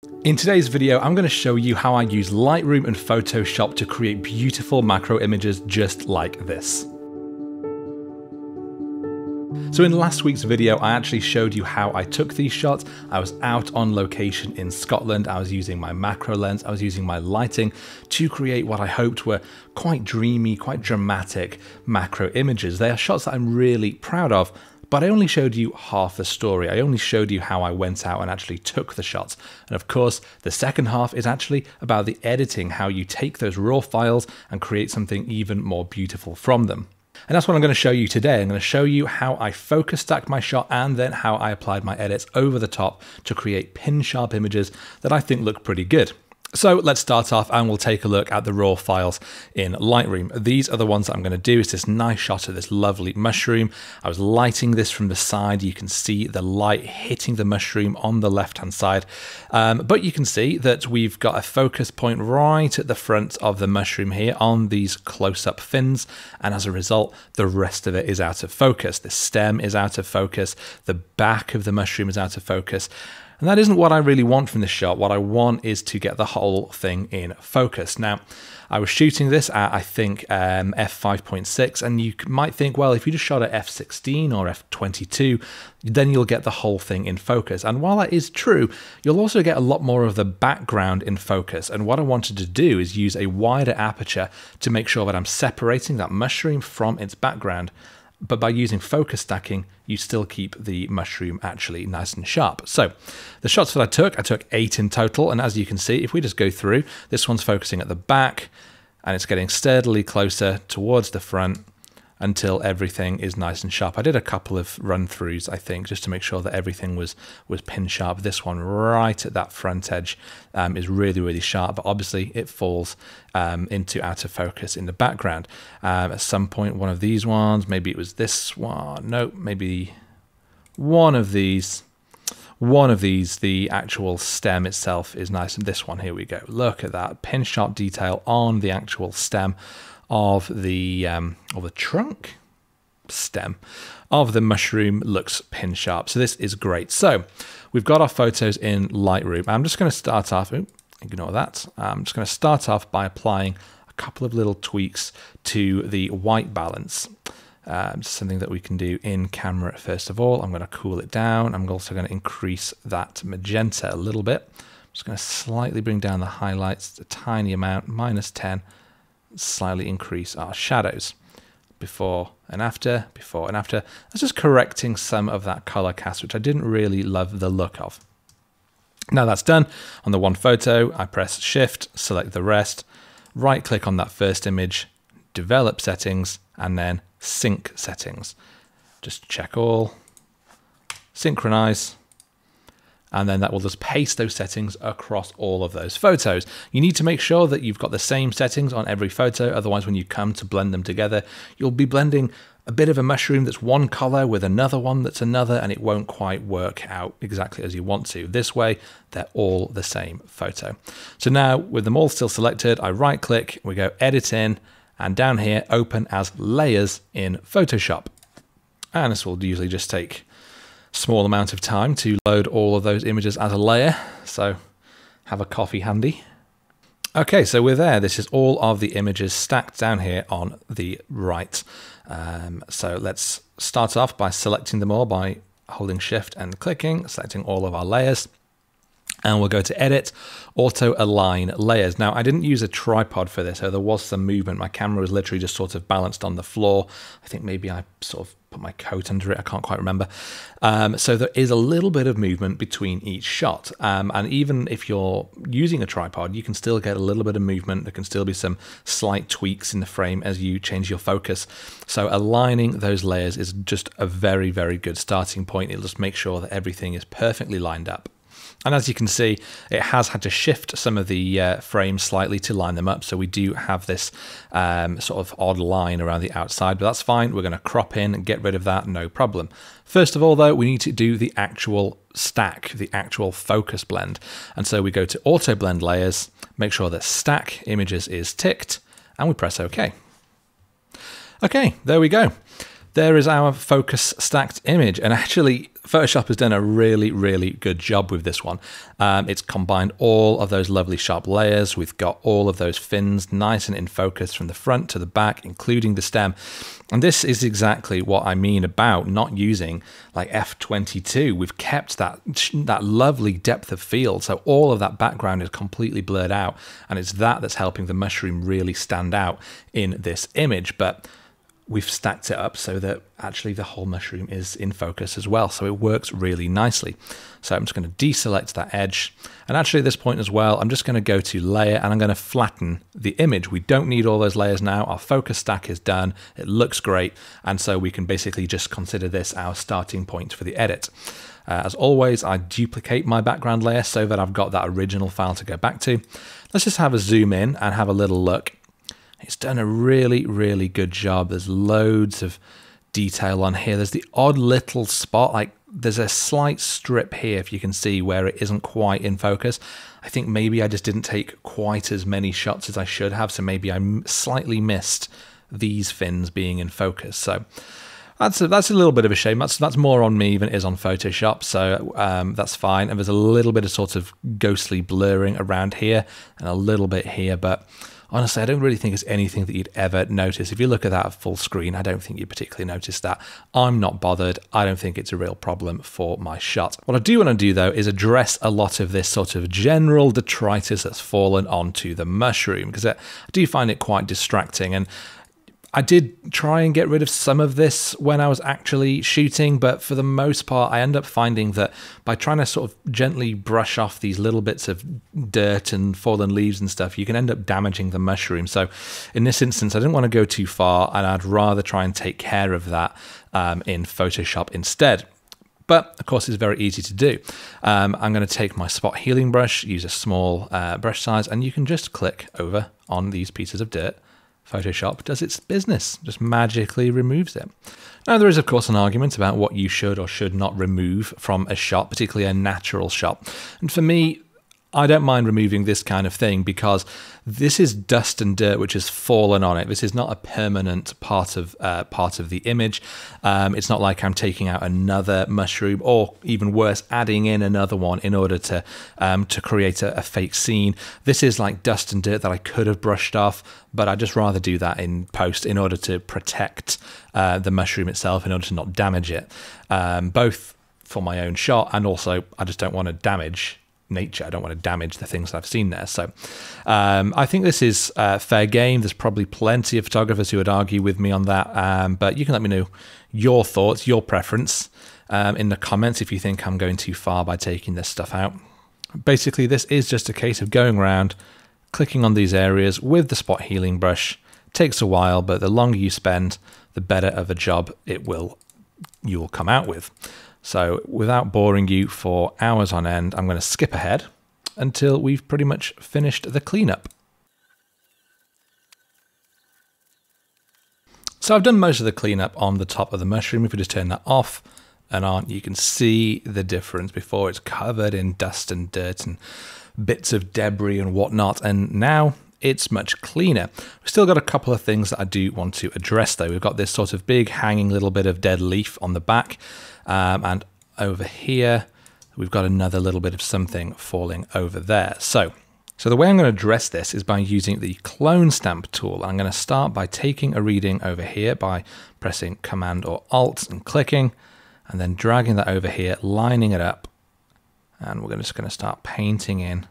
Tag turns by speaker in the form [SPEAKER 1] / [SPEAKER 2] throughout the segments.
[SPEAKER 1] In today's video, I'm going to show you how I use Lightroom and Photoshop to create beautiful macro images just like this. So in last week's video, I actually showed you how I took these shots. I was out on location in Scotland. I was using my macro lens. I was using my lighting to create what I hoped were quite dreamy, quite dramatic macro images. They are shots that I'm really proud of. But I only showed you half the story. I only showed you how I went out and actually took the shots. And of course, the second half is actually about the editing, how you take those raw files and create something even more beautiful from them. And that's what I'm going to show you today. I'm going to show you how I focus stacked my shot and then how I applied my edits over the top to create pin sharp images that I think look pretty good. So let's start off and we'll take a look at the raw files in Lightroom. These are the ones that I'm going to do. It's this nice shot of this lovely mushroom. I was lighting this from the side. You can see the light hitting the mushroom on the left-hand side. But you can see that we've got a focus point right at the front of the mushroom here on these close-up fins. And as a result, the rest of it is out of focus. The stem is out of focus. The back of the mushroom is out of focus. And that isn't what I really want from this shot. What I want is to get the whole thing in focus. Now, I was shooting this at, I think, f5.6, and you might think, well, if you just shot at f16 or f22, then you'll get the whole thing in focus. And while that is true, you'll also get a lot more of the background in focus. And what I wanted to do is use a wider aperture to make sure that I'm separating that mushroom from its background. But by using focus stacking, you still keep the mushroom actually nice and sharp. So the shots that I took 8 in total. And as you can see, if we just go through, this one's focusing at the back and it's getting steadily closer towards the front until everything is nice and sharp. I did a couple of run throughs, I think, just to make sure that everything was pin sharp. This one right at that front edge is really, really sharp, but obviously it falls into out of focus in the background. At some point, one of these ones, maybe it was this one, no, maybe one of these, the actual stem itself is nice. And this one, here we go. Look at that pin sharp detail on the actual stem of the trunk stem of the mushroom looks pin sharp. So this is great. So we've got our photos in Lightroom. I'm just going to start off, ignore that. I'm just going to start off by applying a couple of little tweaks to the white balance. Something that we can do in camera first of all. I'm going to cool it down. I'm also going to increase that magenta a little bit. I'm just going to slightly bring down the highlights a tiny amount, -10. Slightly increase our shadows before and after. That's just correcting some of that color cast, which I didn't really love the look of. Now that's done. On the one photo, I press Shift, select the rest, right click on that first image, develop settings, and then sync settings. Just check all, synchronize, and then that will just paste those settings across all of those photos. You need to make sure that you've got the same settings on every photo, otherwise when you come to blend them together, you'll be blending a bit of a mushroom that's one color with another one that's another, and it won't quite work out exactly as you want to. This way, they're all the same photo. So now, with them all still selected, I right click, we go Edit in, and down here, Open as Layers in Photoshop. And this will usually just take small amount of time to load all of those images as a layer, so have a coffee handy. Okay, so we're there. This is all of the images stacked down here on the right. So let's start off by selecting them all by holding Shift and clicking, selecting all of our layers. And we'll go to Edit, Auto Align Layers. Now, I didn't use a tripod for this, so there was some movement. My camera was literally just sort of balanced on the floor. I think maybe I sort of put my coat under it. I can't quite remember. So there is a little bit of movement between each shot. And even if you're using a tripod, you can still get a little bit of movement. There can still be some slight tweaks in the frame as you change your focus. So aligning those layers is just a very, very good starting point. It'll just make sure that everything is perfectly lined up. And as you can see, it has had to shift some of the frames slightly to line them up. So we do have this sort of odd line around the outside, but that's fine. We're going to crop in and get rid of that, no problem. First of all, though, we need to do the actual stack, the actual focus blend. And so we go to Auto Blend Layers, make sure that Stack Images is ticked, and we press OK. Okay, there we go. There is our focus stacked image. And actually, Photoshop has done a really, really good job with this one. It's combined all of those lovely sharp layers. We've got all of those fins nice and in focus from the front to the back, including the stem. And this is exactly what I mean about not using like F22. We've kept that lovely depth of field. So all of that background is completely blurred out. And it's that that's helping the mushroom really stand out in this image. But we've stacked it up so that actually the whole mushroom is in focus as well. So it works really nicely. So I'm just going to deselect that edge. And actually at this point as well, I'm just going to go to layer and I'm going to flatten the image. We don't need all those layers now. Our focus stack is done. It looks great. And so we can basically just consider this our starting point for the edit. As always, I duplicate my background layer so that I've got that original file to go back to. Let's just have a zoom in and have a little look. It's done a really, really good job. There's loads of detail on here. There's the odd little spot, like there's a slight strip here, if you can see, where it isn't quite in focus. I think maybe I just didn't take quite as many shots as I should have, so maybe I slightly missed these fins being in focus. So that's a little bit of a shame. That's more on me than it is on Photoshop, so that's fine. And there's a little bit of sort of ghostly blurring around here and a little bit here, but honestly, I don't really think it's anything that you'd ever notice. If you look at that full screen, I don't think you particularly notice that. I'm not bothered. I don't think it's a real problem for my shot. What I do want to do, though, is address a lot of this sort of general detritus that's fallen onto the mushroom, because I do find it quite distracting. And I did try and get rid of some of this when I was actually shooting, but for the most part, I end up finding that by trying to sort of gently brush off these little bits of dirt and fallen leaves and stuff, you can end up damaging the mushroom. So in this instance, I didn't want to go too far, and I'd rather try and take care of that in Photoshop instead. But of course, it's very easy to do. I'm going to take my spot healing brush, use a small brush size, and you can just click over on these pieces of dirt. Photoshop does its business, just magically removes it. Now, there is, of course, an argument about what you should or should not remove from a shot, particularly a natural shot. And for me, I don't mind removing this kind of thing because this is dust and dirt which has fallen on it. This is not a permanent part of the image. It's not like I'm taking out another mushroom, or even worse, adding in another one in order to create a fake scene. This is like dust and dirt that I could have brushed off, but I'd just rather do that in post in order to protect the mushroom itself, in order to not damage it, both for my own shot, and also I just don't want to damage nature. I don't want to damage the things that I've seen there. So I think this is fair game. There's probably plenty of photographers who would argue with me on that, but you can let me know your thoughts, your preference in the comments if you think I'm going too far by taking this stuff out. Basically, this is just a case of going around, clicking on these areas with the spot healing brush. It takes a while, but the longer you spend, the better of a job you'll come out with. So without boring you for hours on end, I'm going to skip ahead until we've pretty much finished the cleanup. So I've done most of the cleanup on the top of the mushroom. If we just turn that off and on, you can see the difference. Before, it's covered in dust and dirt and bits of debris and whatnot, and now it's much cleaner. We've still got a couple of things that I do want to address though. We've got this sort of big hanging little bit of dead leaf on the back, and over here we've got another little bit of something falling over there. So the way I'm going to address this is by using the clone stamp tool. I'm going to start by taking a reading over here by pressing Command or Alt and clicking, and then dragging that over here, lining it up, and we're just going to start painting in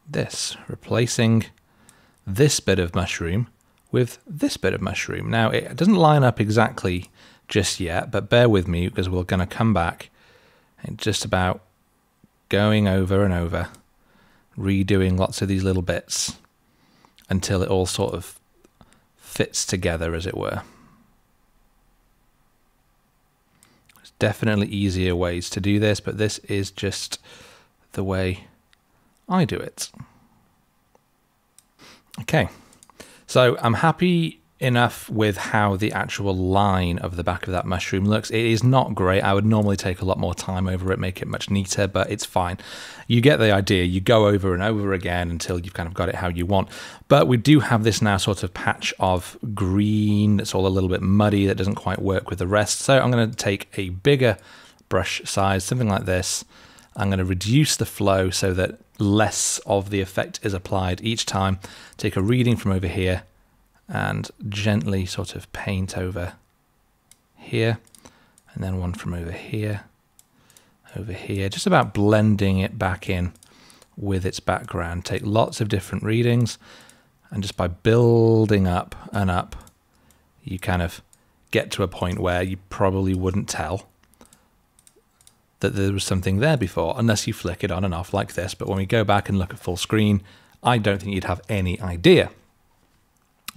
[SPEAKER 1] this, replacing this bit of mushroom with this bit of mushroom. Now, it doesn't line up exactly just yet, but bear with me because we're going to come back and just about going over and over, redoing lots of these little bits until it all sort of fits together, as it were. There's definitely easier ways to do this, but this is just the way I do it. Okay, so I'm happy enough with how the actual line of the back of that mushroom looks. It is not great. I would normally take a lot more time over it, make it much neater, but it's fine. You get the idea. You go over and over again until you've kind of got it how you want. But we do have this now sort of patch of green that's all a little bit muddy, that doesn't quite work with the rest. So I'm going to take a bigger brush size, something like this. I'm going to reduce the flow so that less of the effect is applied each time. Take a reading from over here and gently sort of paint over here, and then one from over here, just about blending it back in with its background. Take lots of different readings, and just by building up and up, you kind of get to a point where you probably wouldn't tell that there was something there before, unless you flick it on and off like this. But when we go back and look at full screen, I don't think you'd have any idea.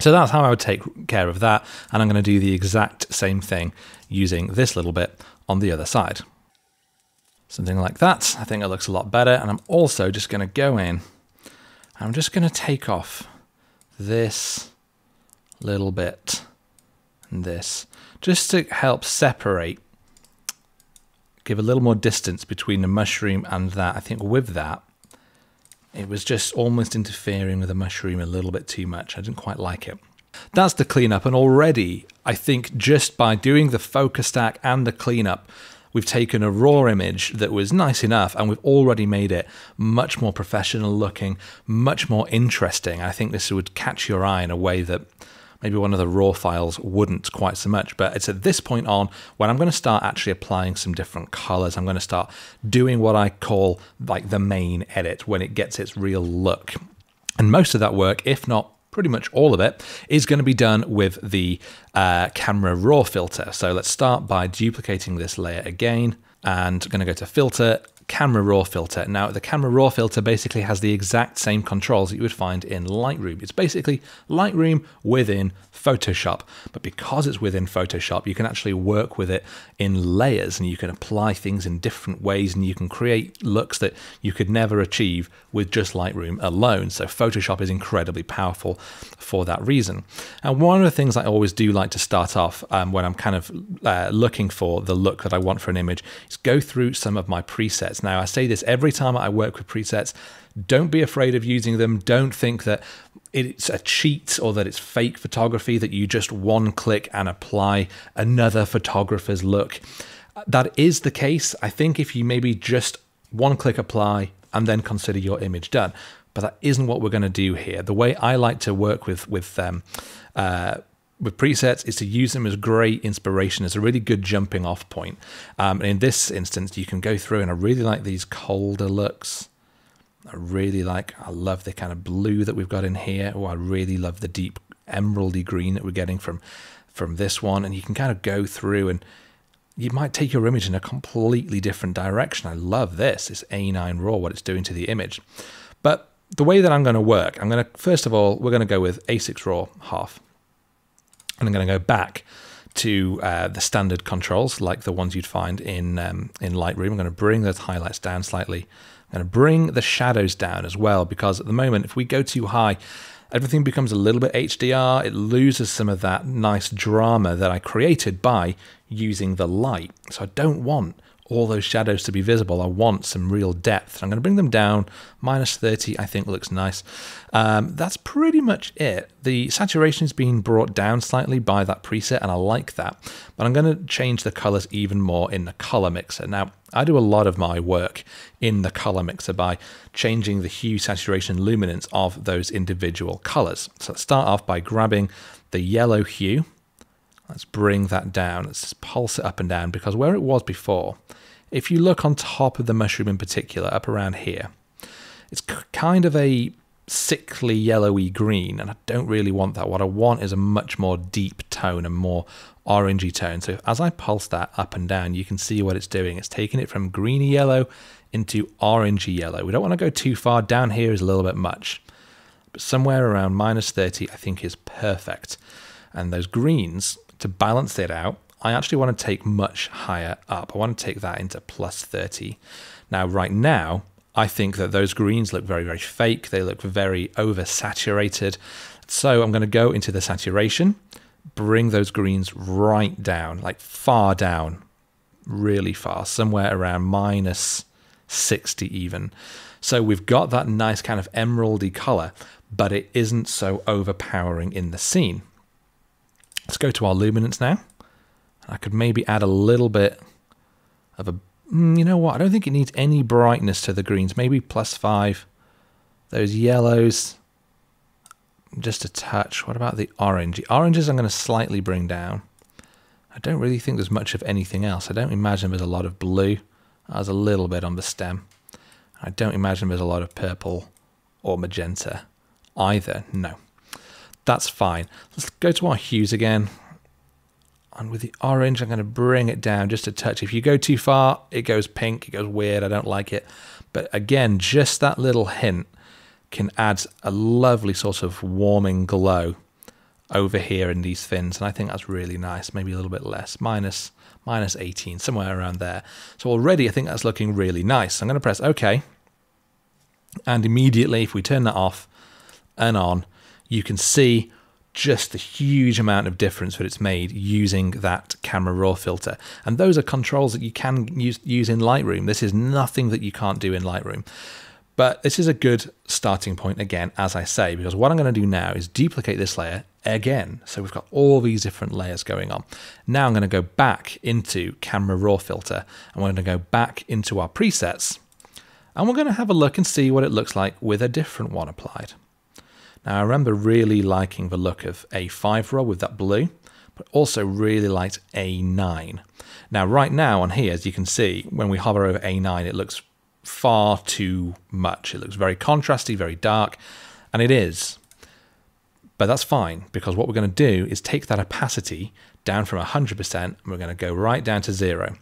[SPEAKER 1] So that's how I would take care of that, and I'm going to do the exact same thing using this little bit on the other side. Something like that. I think it looks a lot better, and I'm also just going to go in, and I'm just going to take off this little bit and this, just to help separate, give a little more distance between the mushroom and that. I think with that, it was just almost interfering with the mushroom a little bit too much. I didn't quite like it. That's the cleanup, and already I think just by doing the focus stack and the cleanup, we've taken a raw image that was nice enough, and we've already made it much more professional looking, much more interesting. I think this would catch your eye in a way that maybe one of the raw files wouldn't quite so much. But it's at this point on when I'm going to start actually applying some different colors. I'm going to start doing what I call like the main edit, when it gets its real look. And most of that work, if not pretty much all of it, is going to be done with the camera raw filter. So let's start by duplicating this layer again, and I'm going to go to filter, camera raw filter. Now the camera raw filter basically has the exact same controls that you would find in Lightroom. It's basically Lightroom within Photoshop, but because it's within Photoshop, you can actually work with it in layers, and you can apply things in different ways, and you can create looks that you could never achieve with just Lightroom alone. So Photoshop is incredibly powerful for that reason. And one of the things I always do like to start off when I'm kind of looking for the look that I want for an image is go through some of my presets. Now, I say this every time I work with presets. Don't be afraid of using them. Don't think that it's a cheat or that it's fake photography, that you just one click and apply another photographer's look. That is the case. I think if you maybe just one click apply and then consider your image done. But that isn't what we're going to do here. The way I like to work with presets is to use them as great inspiration, as a really good jumping off point. In this instance, you can go through, and I really like these colder looks. I love the kind of blue that we've got in here. Oh, I really love the deep emeraldy green that we're getting from this one. And you can kind of go through, and you might take your image in a completely different direction. I love this A9 RAW, what it's doing to the image. But the way that I'm going to work, first of all, we're going to go with A6 RAW half. And I'm going to go back to the standard controls, like the ones you'd find in Lightroom. I'm going to bring those highlights down slightly. I'm going to bring the shadows down as well, because at the moment, if we go too high, everything becomes a little bit HDR. It loses some of that nice drama that I created by using the light. So I don't want all those shadows to be visible. I want some real depth. I'm going to bring them down. -30, I think, looks nice. That's pretty much it. The saturation is being brought down slightly by that preset, and I like that. But I'm going to change the colors even more in the color mixer. Now, I do a lot of my work in the color mixer by changing the hue, saturation, luminance of those individual colors. So let's start off by grabbing the yellow hue. Let's bring that down. Let's just pulse it up and down, because where it was before, if you look on top of the mushroom in particular, up around here, it's kind of a sickly yellowy green, and I don't really want that. What I want is a much more deep tone, a more orangey tone. So as I pulse that up and down, you can see what it's doing. It's taking it from greeny yellow into orangey yellow. We don't want to go too far. Down here is a little bit much, but somewhere around -30 I think is perfect. And those greens, to balance it out, I actually want to take much higher up. I want to take that into +30. Now, right now, I think that those greens look very, very fake. They look very oversaturated. So I'm going to go into the saturation, bring those greens right down, like far down, really far, somewhere around minus 60 even. So we've got that nice kind of emeraldy color, but it isn't so overpowering in the scene. Let's go to our luminance now. I could maybe add a little bit of a, you know what, I don't think it needs any brightness to the greens, maybe +5. Those yellows, just a touch. What about the orange? The oranges I'm going to slightly bring down. I don't really think there's much of anything else. I don't imagine there's a lot of blue. There's a little bit on the stem. I don't imagine there's a lot of purple or magenta either. No, that's fine. Let's go to our hues again. And with the orange, I'm going to bring it down just a touch. If you go too far, it goes pink, it goes weird. I don't like it. But again, just that little hint can add a lovely sort of warming glow over here in these fins, and I think that's really nice. Maybe a little bit less, minus 18, somewhere around there. So already I think that's looking really nice. I'm going to press OK, and immediately if we turn that off and on, you can see just the huge amount of difference that it's made using that camera raw filter. And those are controls that you can use in Lightroom. This is nothing that you can't do in Lightroom. But this is a good starting point again, as I say, because what I'm going to do now is duplicate this layer again. So we've got all these different layers going on. Now I'm going to go back into camera raw filter, and we're going to go back into our presets, and we're going to have a look and see what it looks like with a different one applied. Now I remember really liking the look of A5 raw with that blue, but also really liked A9. Now right now on here, as you can see, when we hover over A9, it looks far too much. It looks very contrasty, very dark, and it is. But that's fine, because what we're going to do is take that opacity down from 100%, and we're going to go right down to 0,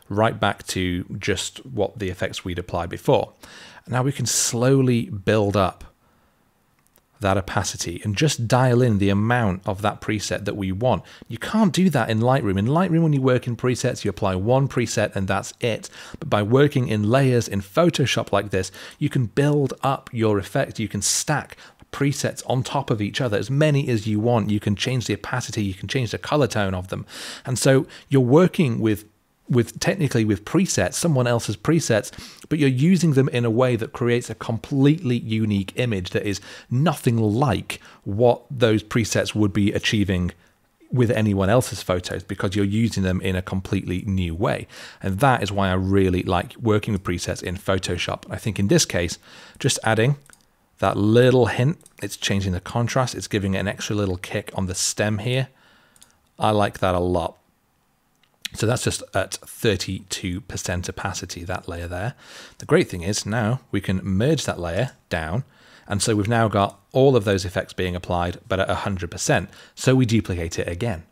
[SPEAKER 1] right back to just what the effects we'd applied before. Now we can slowly build up that opacity and just dial in the amount of that preset that we want. You can't do that in Lightroom. In Lightroom, when you work in presets, you apply one preset and that's it. But by working in layers in Photoshop like this, you can build up your effect. You can stack presets on top of each other, as many as you want. You can change the opacity, you can change the color tone of them. And so you're working with technically with presets, someone else's presets, but you're using them in a way that creates a completely unique image that is nothing like what those presets would be achieving with anyone else's photos, because you're using them in a completely new way. And that is why I really like working with presets in Photoshop. I think in this case, just adding that little hint, it's changing the contrast, it's giving it an extra little kick on the stem here. I like that a lot. So that's just at 32% opacity, that layer there. The great thing is now we can merge that layer down. And so we've now got all of those effects being applied, but at 100%. So we duplicate it again.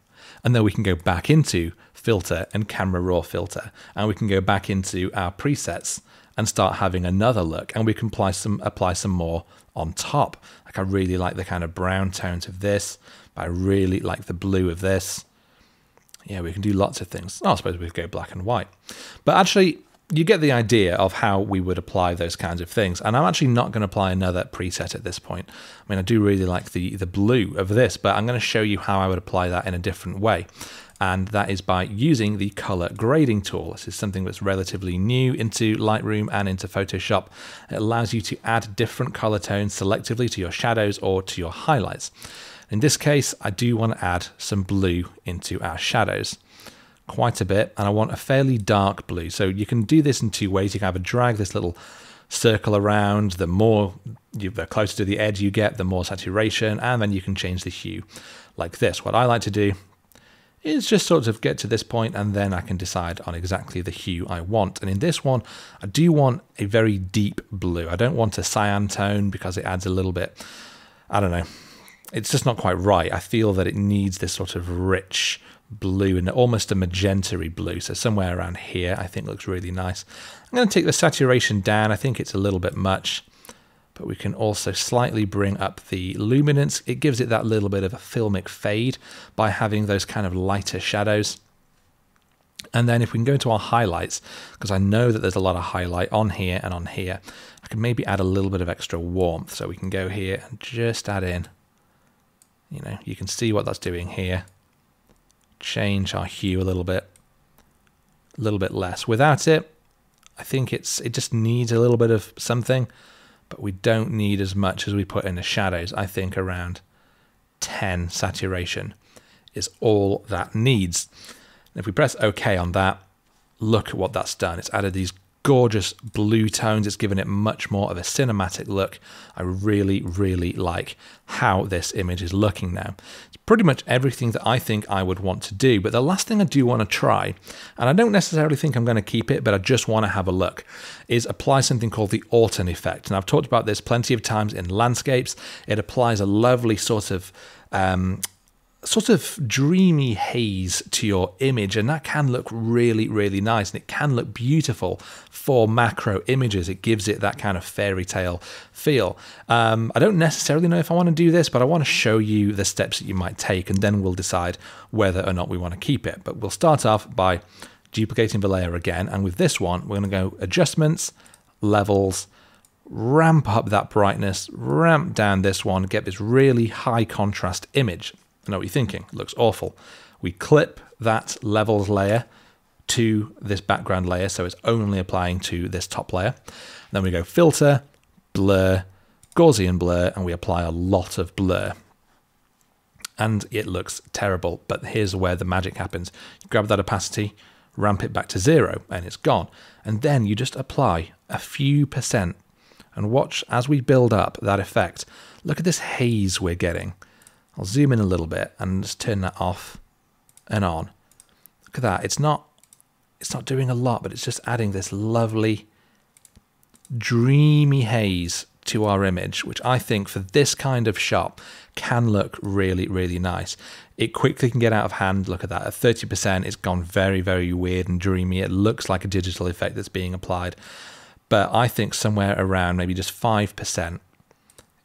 [SPEAKER 1] And then we can go back into filter and camera raw filter. And we can go back into our presets and start having another look. And we can apply some more on top. Like I really like the kind of brown tones of this. I really like the blue of this. Yeah, we can do lots of things. I suppose we could go black and white. But actually, you get the idea of how we would apply those kinds of things. And I'm actually not going to apply another preset at this point. I mean, I do really like the blue of this, but I'm going to show you how I would apply that in a different way. And that is by using the color grading tool. This is something that's relatively new into Lightroom and into Photoshop. It allows you to add different color tones selectively to your shadows or to your highlights. In this case, I do want to add some blue into our shadows, quite a bit, and I want a fairly dark blue. So you can do this in two ways. You can either drag this little circle around, the closer to the edge you get, the more saturation, and then you can change the hue like this. What I like to do is just sort of get to this point, and then I can decide on exactly the hue I want. And in this one, I do want a very deep blue. I don't want a cyan tone because it adds a little bit, I don't know, it's just not quite right. I feel that it needs this sort of rich blue and almost a magenta-y blue. So somewhere around here, I think looks really nice. I'm going to take the saturation down. I think it's a little bit much, but we can also slightly bring up the luminance. It gives it that little bit of a filmic fade by having those kind of lighter shadows. And then if we can go to our highlights, because I know that there's a lot of highlight on here and on here, I can maybe add a little bit of extra warmth. So we can go here and just add in You know, you can see what that's doing here. Change our hue a little bit less. Without it, I think it just needs a little bit of something, but we don't need as much as we put in the shadows. I think around 10 saturation is all that needs. And if we press OK on that, look at what that's done. It's added these gorgeous blue tones. It's given it much more of a cinematic look. I really, really like how this image is looking now. It's pretty much everything that I think I would want to do. But the last thing I do want to try, and I don't necessarily think I'm going to keep it, but I just want to have a look, is apply something called the Orton effect. And I've talked about this plenty of times in landscapes. It applies a lovely sort of dreamy haze to your image, and that can look really, really nice, and it can look beautiful for macro images. It gives it that kind of fairy tale feel. I don't necessarily know if I want to do this, but I want to show you the steps that you might take, and then we'll decide whether or not we want to keep it. But we'll start off by duplicating the layer again, and with this one we're going to go adjustments, levels, ramp up that brightness, ramp down this one, get this really high contrast image. I know what you're thinking, it looks awful. We clip that levels layer to this background layer, so it's only applying to this top layer. Then we go filter, blur, Gaussian blur, and we apply a lot of blur. And it looks terrible, but here's where the magic happens. You grab that opacity, ramp it back to 0, and it's gone. And then you just apply a few percent, and watch as we build up that effect. Look at this haze we're getting. I'll zoom in a little bit and just turn that off and on. Look at that. It's not doing a lot, but it's just adding this lovely dreamy haze to our image, which I think for this kind of shot can look really, really nice. It quickly can get out of hand. Look at that. At 30%, it's gone very, very weird and dreamy. It looks like a digital effect that's being applied. But I think somewhere around maybe just 5%,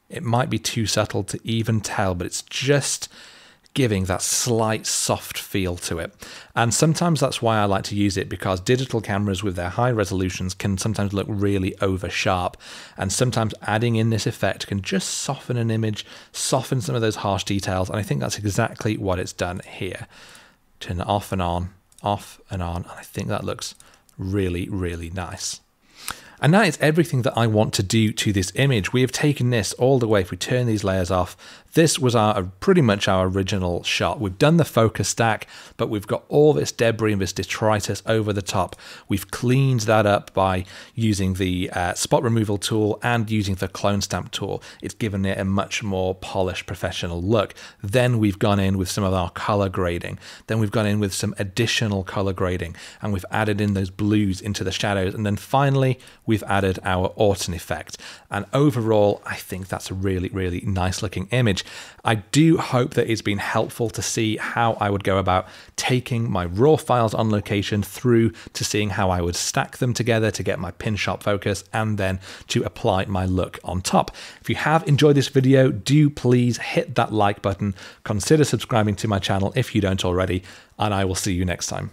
[SPEAKER 1] it might be too subtle to even tell, but it's just giving that slight soft feel to it. And sometimes that's why I like to use it, because digital cameras with their high resolutions can sometimes look really over sharp. And sometimes adding in this effect can just soften an image, soften some of those harsh details. And I think that's exactly what it's done here. Turn it off and on, and I think that looks really, really nice. And that is everything that I want to do to this image. We have taken this all the way. If we turn these layers off, this was pretty much our original shot. We've done the focus stack, but we've got all this debris and this detritus over the top. We've cleaned that up by using the spot removal tool and using the clone stamp tool. It's given it a much more polished professional look. Then we've gone in with some of our color grading. Then we've gone in with some additional color grading, and we've added in those blues into the shadows. And then finally, we've added our Orton effect. And overall, I think that's a really, really nice looking image. I do hope that it's been helpful to see how I would go about taking my raw files on location through to seeing how I would stack them together to get my pin sharp focus and then to apply my look on top. If you have enjoyed this video, do please hit that like button, consider subscribing to my channel if you don't already, and I will see you next time.